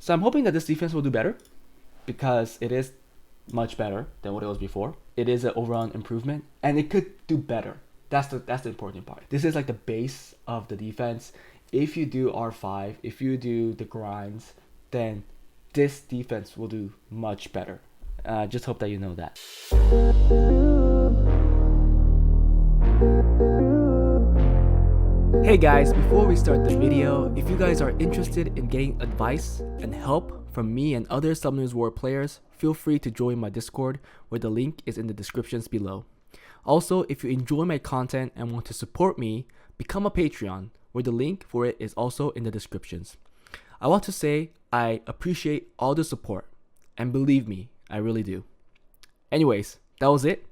So I'm hoping that this defense will do better because it is much better than what it was before. It is an overall improvement and it could do better. That's the important part. This is like the base of the defense. If you do R5, if you do the grinds, then this defense will do much better. Just hope that you know that. Hey guys, before we start the video, if you guys are interested in getting advice and help from me and other Summoners War players, feel free to join my Discord, where the link is in the descriptions below. Also, if you enjoy my content and want to support me, become a Patreon, where the link for it is also in the descriptions. I want to say I appreciate all the support, and believe me, I really do. Anyways, that was it.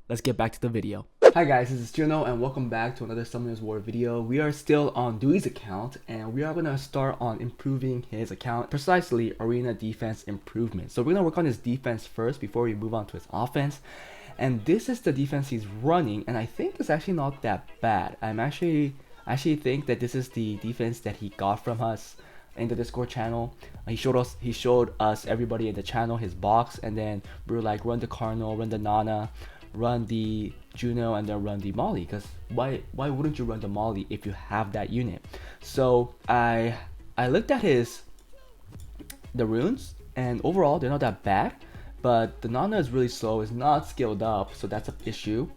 Let's get back to the video. Hi guys, this is Juno and welcome back to another Summoners War video. We are still on Dewey's account and we are going to start on improving his account, precisely arena defense improvement. So we're going to work on his defense first before we move on to his offense. And this is the defense he's running, and I think it's actually not that bad. I actually think that this is the defense that he got from us in the Discord channel. He showed us everybody in the channel his box, and then we were like, run the Cardinal, run the Nana, run the Juno, and then run the Molly, because why wouldn't you run the Molly if you have that unit? So I looked at the runes, and overall they're not that bad, but the Nana is really slow, it's not skilled up, so that's an issue.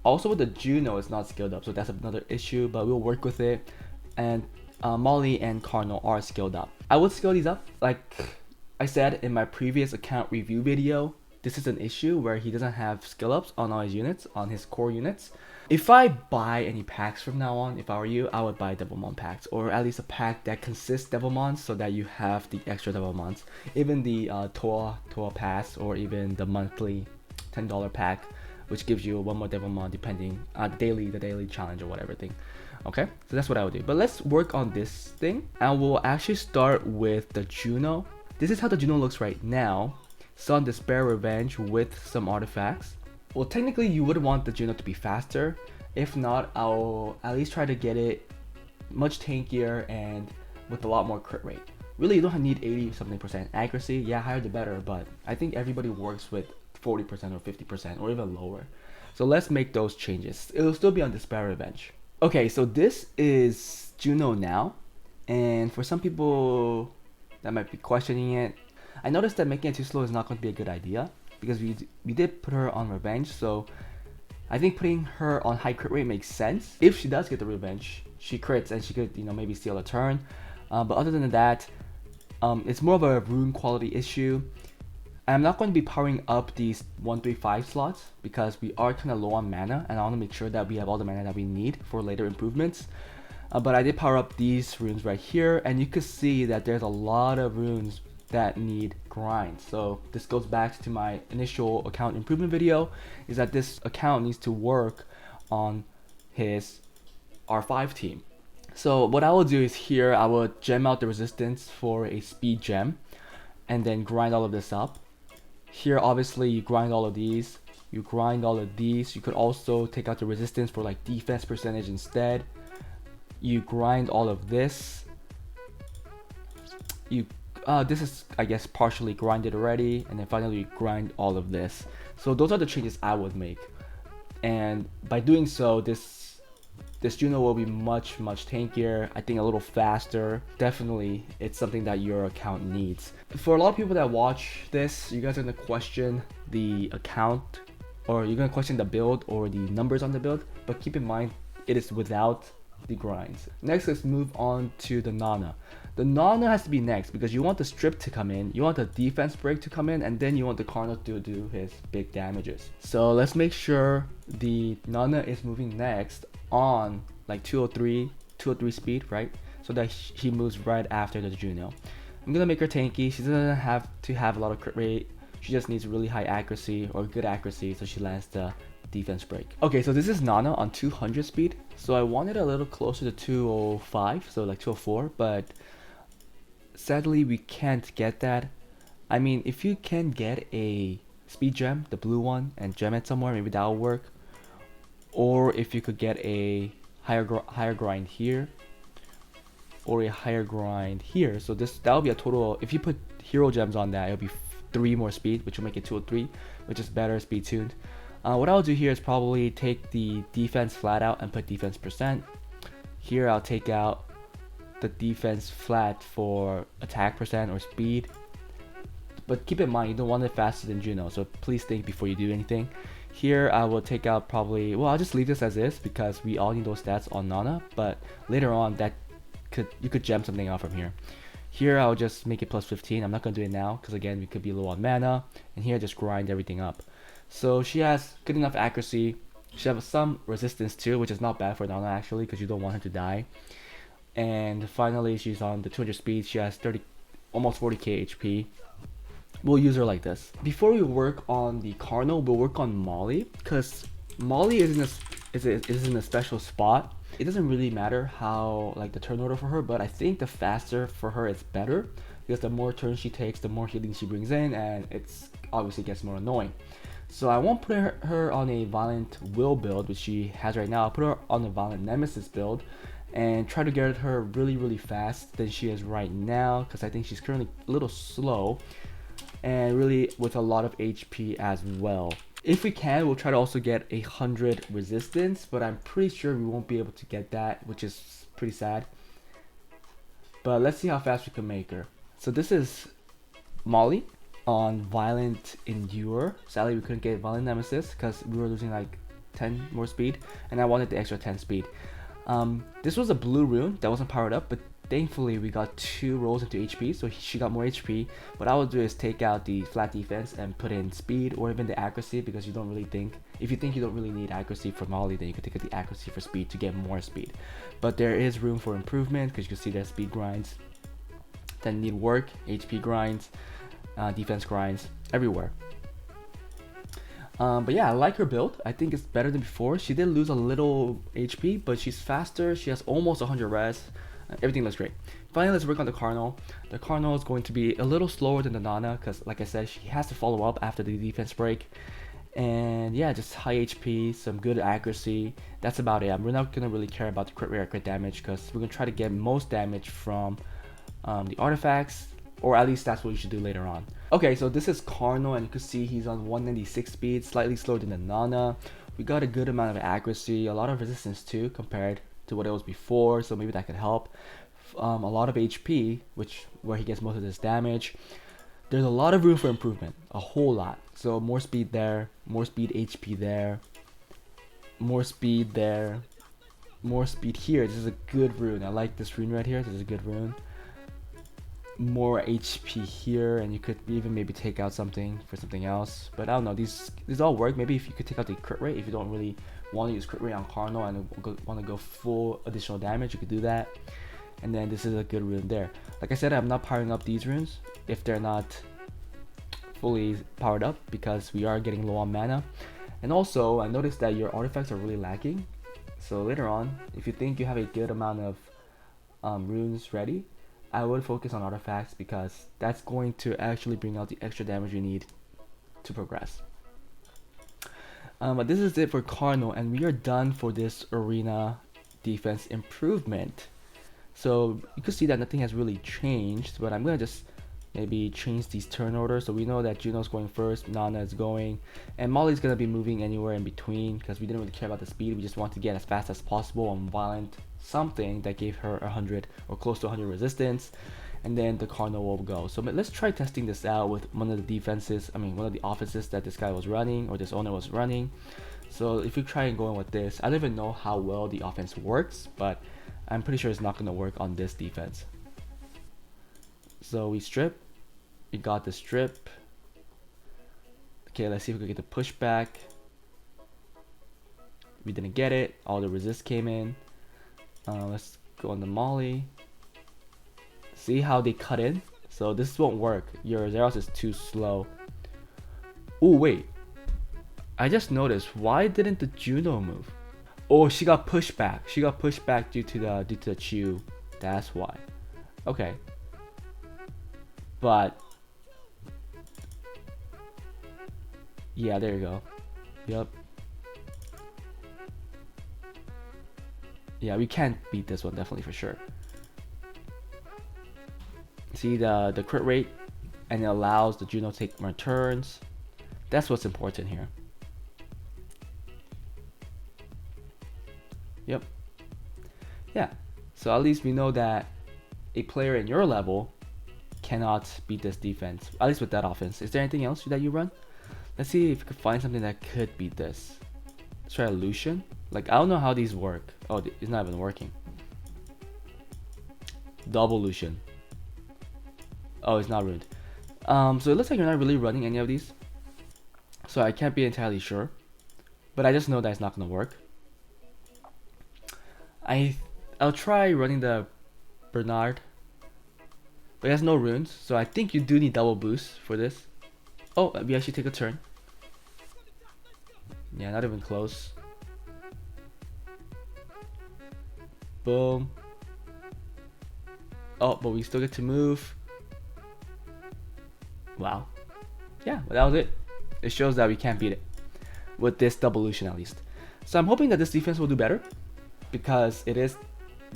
Also with the Juno, it's not skilled up, so that's another issue, but we'll work with it. And Molly and Cardinal are skilled up. I would skill these up. Like I said in my previous account review video, this is an issue where he doesn't have skill ups on all his units, on his core units. If I buy any packs from now on, if I were you, I would buy Devilmon packs, or at least a pack that consists Devilmons, so that you have the extra Devilmons. Even the Toa pass, or even the monthly $10 pack, which gives you one more Devilmon depending on the daily challenge or whatever thing. Okay, so that's what I would do. But let's work on this thing, and we'll actually start with the Juno. This is how the Juno looks right now. Sun Despair Revenge with some artifacts. Well, technically you would want the Juno to be faster. If not, I'll at least try to get it much tankier and with a lot more crit rate. Really, you don't need 80 something% accuracy. Yeah, higher the better, but I think everybody works with 40% or 50% or even lower. So let's make those changes. It'll still be on Despair Revenge. Okay, so this is Juno now, and for some people that might be questioning it, I noticed that making it too slow is not going to be a good idea, because we did put her on Revenge, so I think putting her on high crit rate makes sense. If she does get the Revenge, she crits and she could, maybe steal a turn. But other than that, it's more of a rune quality issue. I'm not going to be powering up these 135 slots because we are kind of low on mana, and I want to make sure that we have all the mana that we need for later improvements. But I did power up these runes right here, and you can see that there's a lot of runes that need grind. So this goes back to my initial account improvement video, is that this account needs to work on his R5 team. So what I will do is here I will gem out the resistance for a speed gem and then grind all of this up. Here obviously you grind all of these, you grind all of these. You could also take out the resistance for like defense percentage instead. You grind all of this. This is, I guess, partially grinded already, and then finally you grind all of this. So those are the changes I would make, and by doing so, this Juno will be much tankier. I think a little faster. Definitely, it's something that your account needs. For a lot of people that watch this, you guys are gonna question the account, or you're gonna question the build or the numbers on the build. But keep in mind, it is without the grinds. Next, let's move on to the Nana. The Nana has to be next because you want the strip to come in, you want the defense break to come in, and then you want the Cardinal to do his big damages. So let's make sure the Nana is moving next on like 203 speed, right? So that he moves right after the Juno. I'm gonna make her tanky. She doesn't have to have a lot of crit rate. She just needs really high accuracy or good accuracy, so she lands the defense break. Okay, so this is Nana on 200 speed. So I wanted a little closer to 205, so like 204, but sadly we can't get that. I mean, if you can get a speed gem, the blue one, and gem it somewhere, maybe that'll work. Or if you could get a higher grind here, or a higher grind here. So that'll be a total, if you put hero gems on that, it'll be 3 more speed, which will make it 203, which is better speed tuned. What I'll do here is probably take the defense flat out and put defense percent. Here I'll take out the defense flat for attack percent or speed. But keep in mind, you don't want it faster than Juno, so please think before you do anything. Here I will take out probably, well, I'll just leave this as is because we all need those stats on Nana, but later on you could gem something out from here. Here I'll just make it plus 15. I'm not going to do it now because again we could be low on mana, and here I just grind everything up. So she has good enough accuracy. She has some resistance too, which is not bad for Nana actually because you don't want her to die. And finally she's on the 200 speed. She has almost 40k HP. We'll use her like this. Before we work on the Cardinal, we'll work on Molly because Molly is in a special spot. It doesn't really matter how like the turn order for her, but I think the faster for her is better because the more turns she takes, the more healing she brings in, and it's obviously gets more annoying. So I won't put her on a Violent Will build, which she has right now. I'll put her on a Violent Nemesis build and try to get her really fast than she is right now because I think she's currently a little slow and really with a lot of HP as well. If we can, we'll try to also get 100 resistance, but I'm pretty sure we won't be able to get that, which is pretty sad. But let's see how fast we can make her. So this is Molly on Violent Endure. Sadly, we couldn't get Violent Nemesis because we were losing like 10 more speed, and I wanted the extra 10 speed. This was a blue rune that wasn't powered up, but thankfully we got 2 rolls into HP, so she got more HP. What I will do is take out the flat defense and put in speed or even the accuracy, because you don't really think, if you think you don't really need accuracy for Molly, then you can take out the accuracy for speed to get more speed. But there is room for improvement because you can see there's speed grinds that need work, HP grinds, defense grinds, everywhere. But yeah, I like her build. I think it's better than before. She did lose a little HP, but she's faster. She has almost 100 res. Everything looks great. Finally, let's work on the Cardinal. The Cardinal is going to be a little slower than the Nana because, like I said, she has to follow up after the defense break. And yeah, just high HP, some good accuracy. That's about it. We're not going to really care about the crit rate or crit damage because we're going to try to get most damage from the artifacts, or at least that's what you should do later on. Okay, so this is Cardinal, and you can see he's on 196 speed, slightly slower than the Nana. We got a good amount of accuracy, a lot of resistance too compared to what it was before, so maybe that could help. A lot of HP, where he gets most of this damage. There's a lot of room for improvement, a whole lot. So more speed there, more speed HP there, more speed there, more speed here. This is a good rune. I like this rune right here. This is a good rune. More HP here, and you could even maybe take out something for something else, but I don't know, these all work. Maybe if you could take out the crit rate, if you don't really want to use crit rate on Cardinal and want to go full additional damage, you could do that. And then this is a good rune there. Like I said, I'm not powering up these runes if they're not fully powered up because we are getting low on mana. And also I noticed that your artifacts are really lacking, so later on if you think you have a good amount of runes ready, I would focus on artifacts because that's going to actually bring out the extra damage you need to progress. But this is it for Cardinal, and we are done for this arena defense improvement. So you can see that nothing has really changed, but I'm gonna just maybe change these turn orders. So we know that Juno's going first, Nana is going, and Molly's gonna be moving anywhere in between because we didn't really care about the speed. We just want to get as fast as possible on Violent something that gave her 100 or close to 100 resistance, and then the Cardinal will go. So let's try testing this out with one of the defenses, one of the offenses that this guy was running, or this owner was running. So if you try and go in with this, I don't even know how well the offense works, but I'm pretty sure it's not going to work on this defense. So we strip, we got the strip. Okay, let's see if we can get the pushback. We didn't get it, all the resist came in. Let's go on the Molly. See how they cut in? So this won't work. Your Zeros is too slow. Oh wait, I just noticed, why didn't the Juno move? Oh, she got pushed back. She got pushed back due to the Chew. That's why. Okay. But yeah, there you go. Yep. Yeah, we can't beat this one definitely for sure. See the crit rate, and it allows the Juno to take more turns. That's what's important here. Yep. Yeah. So at least we know that a player in your level cannot beat this defense. At least with that offense. Is there anything else that you run? Let's see if we could find something that could beat this. Let's try a Lucian. Like, I don't know how these work. Oh, it's not even working. Double Lucian. Oh, it's not ruined. So it looks like you're not really running any of these. So I can't be entirely sure. But I just know that it's not gonna work. I'll try running the Bernard. But it has no runes, so I think you do need double boost for this. Oh, we actually take a turn. Yeah, not even close. Boom. Oh, but we still get to move. Wow. Yeah, but that was it. It shows that we can't beat it. With this double Lucian at least. So I'm hoping that this defense will do better. Because it is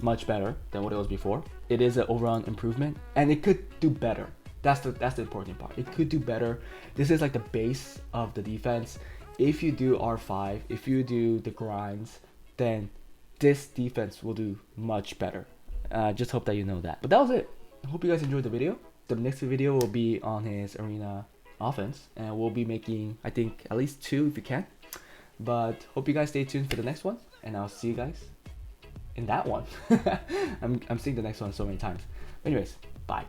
much better than what it was before. It is an overall improvement. And it could do better. That's the important part. It could do better. This is like the base of the defense. If you do R5, if you do the grinds, then this defense will do much better. Just hope that you know that. But that was it. I hope you guys enjoyed the video. The next video will be on his arena offense. And we'll be making, I think, at least 2 if we can. But hope you guys stay tuned for the next one. And I'll see you guys in that one. I'm seeing the next one so many times. Anyways, bye.